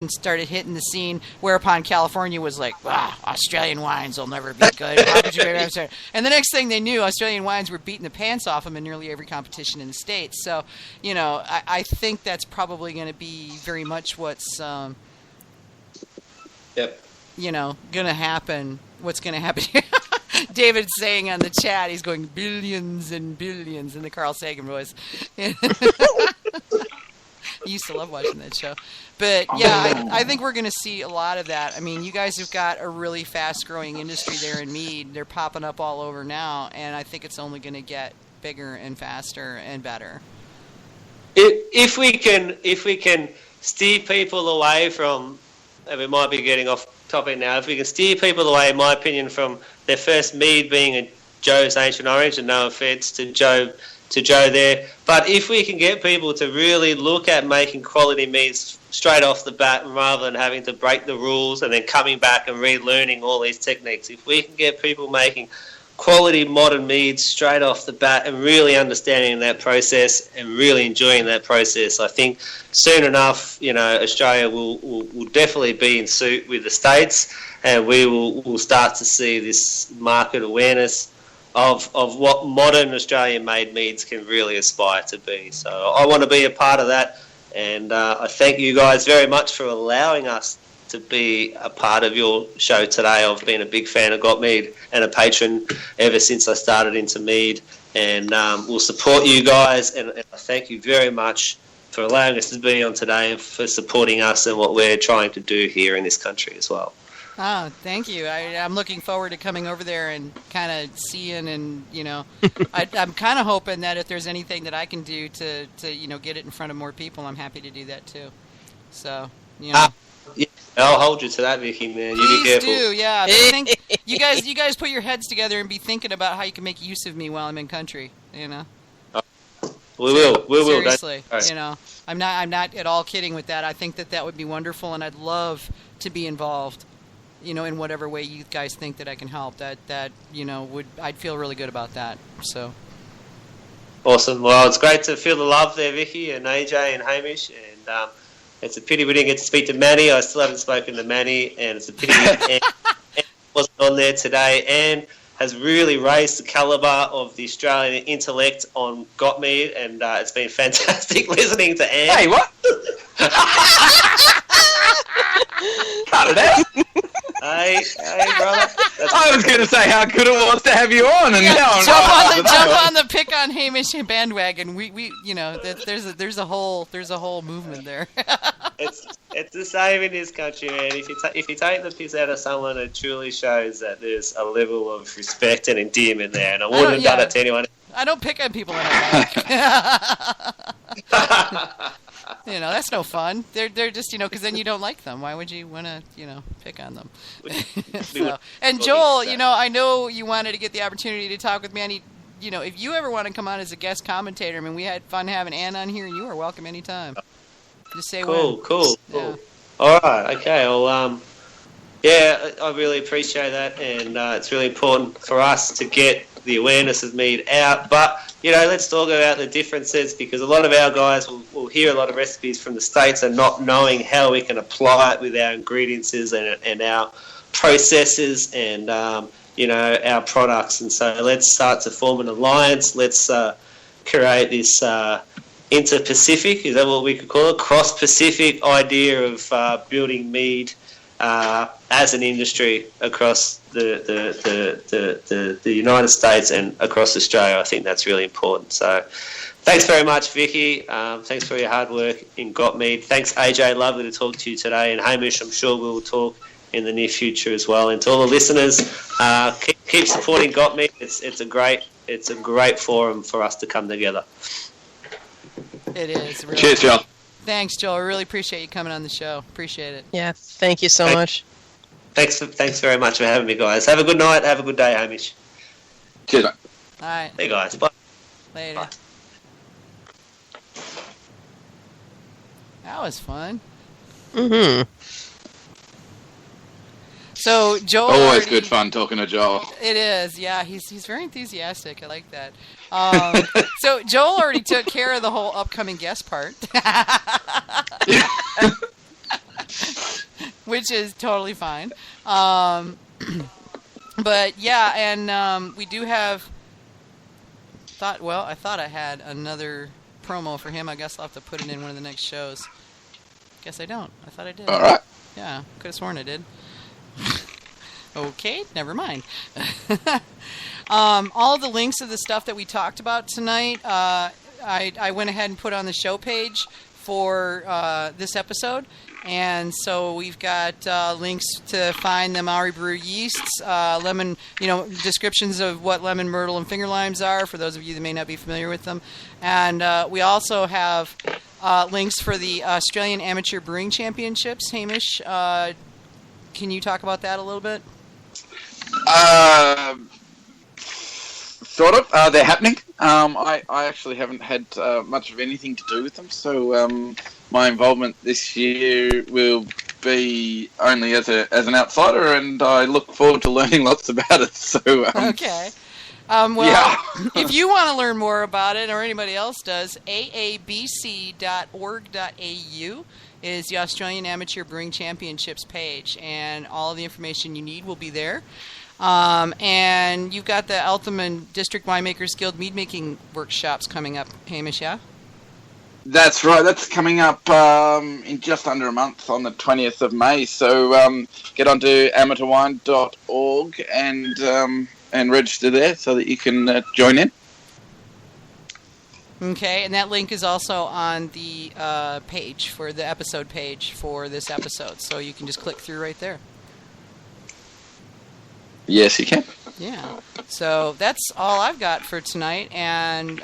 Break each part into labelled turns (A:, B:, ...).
A: started hitting the scene, whereupon California was like, Australian wines will never be good. How could you be and the next thing they knew, Australian wines were beating the pants off them in nearly every competition in the States. So, I think that's probably going to be very much what's, going to happen. What's going to happen here? David's saying on the chat, he's going billions and billions in the Carl Sagan voice. I used to love watching that show. But, yeah, I think we're going to see a lot of that. I mean, you guys have got a really fast-growing industry there in mead. They're popping up all over now, and I think it's only going to get bigger and faster and better.
B: If we can steer people away from, and we might be getting off topic now, if we can steer people away, in my opinion, from their first mead being a Joe's Ancient Orange, and no offence to Joe there, but if we can get people to really look at making quality meads straight off the bat rather than having to break the rules and then coming back and relearning all these techniques, if we can get people making quality modern meads straight off the bat and really understanding that process and really enjoying that process, I think soon enough, Australia will definitely be in suit with the States, and we'll start to see this market awareness of what modern Australian-made meads can really aspire to be. So I want to be a part of that, and I thank you guys very much for allowing us to be a part of your show today. I've been a big fan of Got Mead and a patron ever since I started into mead, and we'll support you guys, and I thank you very much for allowing us to be on today and for supporting us and what we're trying to do here in this country as well.
A: Oh, thank you. I'm looking forward to coming over there and kind of seeing, and I'm kind of hoping that if there's anything that I can do to get it in front of more people, I'm happy to do that too. So
B: yeah, I'll hold you to that, Vicky, man. You be careful.
A: Please do, yeah. But I think you guys put your heads together and be thinking about how you can make use of me while I'm in country.
B: We will.
A: Seriously, I'm not at all kidding with that. I think that would be wonderful, and I'd love to be involved. In whatever way you guys think that I can help, I'd feel really good about that. So
B: awesome. Well, it's great to feel the love there, Vicky and AJ and Hamish, and it's a pity we didn't get to speak to Manny. I still haven't spoken to Manny, and it's a pity Anne wasn't on there today. Anne has really raised the calibre of the Australian intellect on Got Mead, and it's been fantastic listening to Anne.
C: Hey, what? Cut it out.
B: Hey, brother.
C: I was going to say how good it was to have you on, and now
A: jump on the pick on Hamish bandwagon. There's a whole movement there.
B: It's the same in this country, man. If you take the piss out of someone, it truly shows that there's a level of respect and endearment there, and I wouldn't have done it to anyone.
A: I don't pick on people I don't like. That's no fun. They're just, because then you don't like them. Why would you want to, pick on them? And Joel, I know you wanted to get the opportunity to talk with Manny. If you ever want to come on as a guest commentator, we had fun having Ann on here, and you are welcome anytime. Just say
B: cool.
A: Yeah.
B: All right, okay. Well, I really appreciate that, and it's really important for us to get the awareness of mead out. But let's talk about the differences, because a lot of our guys will hear a lot of recipes from the States and not knowing how we can apply it with our ingredients and our processes and our products. And so let's start to form an alliance. Let's create this inter-Pacific, is that what we could call it? Cross-Pacific idea of building mead as an industry across the United States and across Australia. I think that's really important. So thanks very much, Vicky. Thanks for your hard work in Got Mead. Thanks, AJ. Lovely to talk to you today. And Hamish, I'm sure we'll talk in the near future as well. And to all the listeners, keep supporting Got Mead. It's a great forum for us to come together.
A: It is. Really.
C: Cheers, Joel.
A: Thanks, Joel. I really appreciate you coming on the show. Appreciate it.
D: Yeah, thank you so much.
B: Thanks very much for having me, guys. Have a good night. Have a good day, Hamish.
C: Cheers, mate.
A: All right.
B: Hey, guys. Bye.
A: Later.
B: Bye.
A: That was fun.
D: Mm-hmm.
A: So Joel
C: always good fun talking to Joel.
A: It is, yeah. He's very enthusiastic. I like that. So Joel already took care of the whole upcoming guest part. which is totally fine. But yeah, and we do have. I thought I had another promo for him. I guess I'll have to put it in one of the next shows. Guess I don't. I thought I did.
C: All right.
A: Yeah, could have sworn I did. Okay, never mind. All the links of the stuff that we talked about tonight, I went ahead and put on the show page for this episode. And so we've got links to find the Maori Brew yeasts, lemon, descriptions of what lemon, myrtle, and finger limes are for those of you that may not be familiar with them. And we also have links for the Australian Amateur Brewing Championships. Hamish, can you talk about that a little bit?
C: Sort of. They're happening. I actually haven't had much of anything to do with them, so my involvement this year will be only as an outsider, and I look forward to learning lots about it. So
A: okay. If you want to learn more about it, or anybody else does, aabc.org.au is the Australian Amateur Brewing Championships page, and all the information you need will be there. And you've got the Eltham District Winemakers Guild mead making workshops coming up, Hamish, yeah?
C: That's right. That's coming up in just under a month on the 20th of May. So get onto amateurwine.org and register there so that you can join in.
A: Okay, and that link is also on the page for the episode page for this episode, so you can just click through right there.
C: Yes, you can.
A: Yeah. So that's all I've got for tonight. And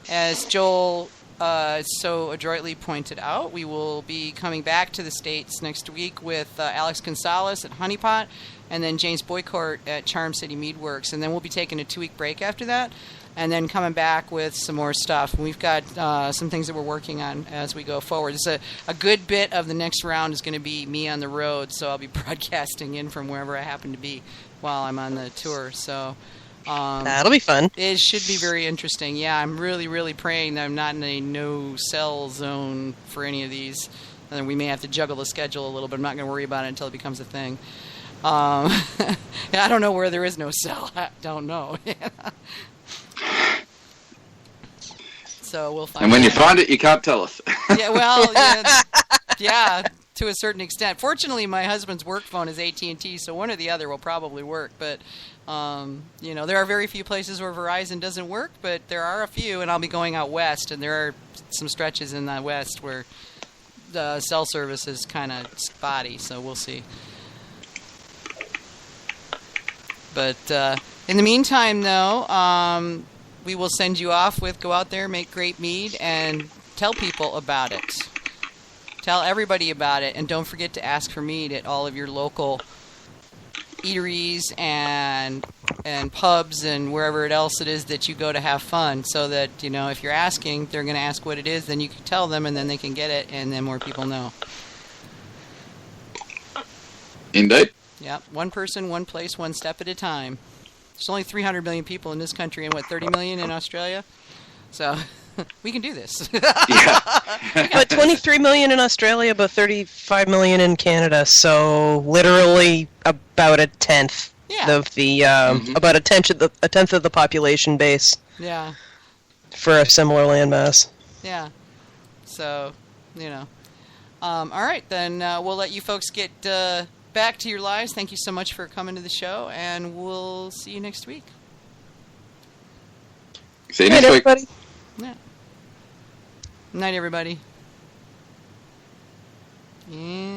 A: as Joel so adroitly pointed out, we will be coming back to the States next week with Alex Gonzalez at Honeypot and then James Boycourt at Charm City Meadworks. And then we'll be taking a 2-week break after that and then coming back with some more stuff. And we've got some things that we're working on as we go forward. A good bit of the next round is going to be me on the road, so I'll be broadcasting in from wherever I happen to be while I'm on the tour. So
D: that'll be fun.
A: It should be very interesting. Yeah, I'm really, really praying that I'm not in a no-sell zone for any of these. And then we may have to juggle the schedule a little, but I'm not going to worry about it until it becomes a thing. I don't know where there is no sell. I don't know. So we'll find.
C: And when
A: out.
C: you find it, you can't tell us.
A: Yeah, well, yeah, to a certain extent. Fortunately, my husband's work phone is AT&T, so one or the other will probably work. But there are very few places where Verizon doesn't work, but there are a few, and I'll be going out west, and there are some stretches in the west where the cell service is kind of spotty. So we'll see. But in the meantime, though, we will send you off with go out there, make great mead, and tell people about it. Tell everybody about it, and don't forget to ask for mead at all of your local eateries and pubs and wherever else it is that you go to have fun, so that, if you're asking, they're going to ask what it is, then you can tell them, and then they can get it, and then more people know.
C: Indeed.
A: Yep, one person, one place, one step at a time. There's only 300 million people in this country and, 30 million in Australia? So, we can do this.
C: Yeah.
D: But 23 million in Australia, about 35 million in Canada, so literally about a tenth of the, about a tenth of the population base.
A: Yeah.
D: For a similar landmass.
A: Yeah. So, all right, then we'll let you folks get back to your lives. Thank you so much for coming to the show, and we'll see you next week.
C: See you next week.
D: Everybody.
A: Yeah. Night, everybody. And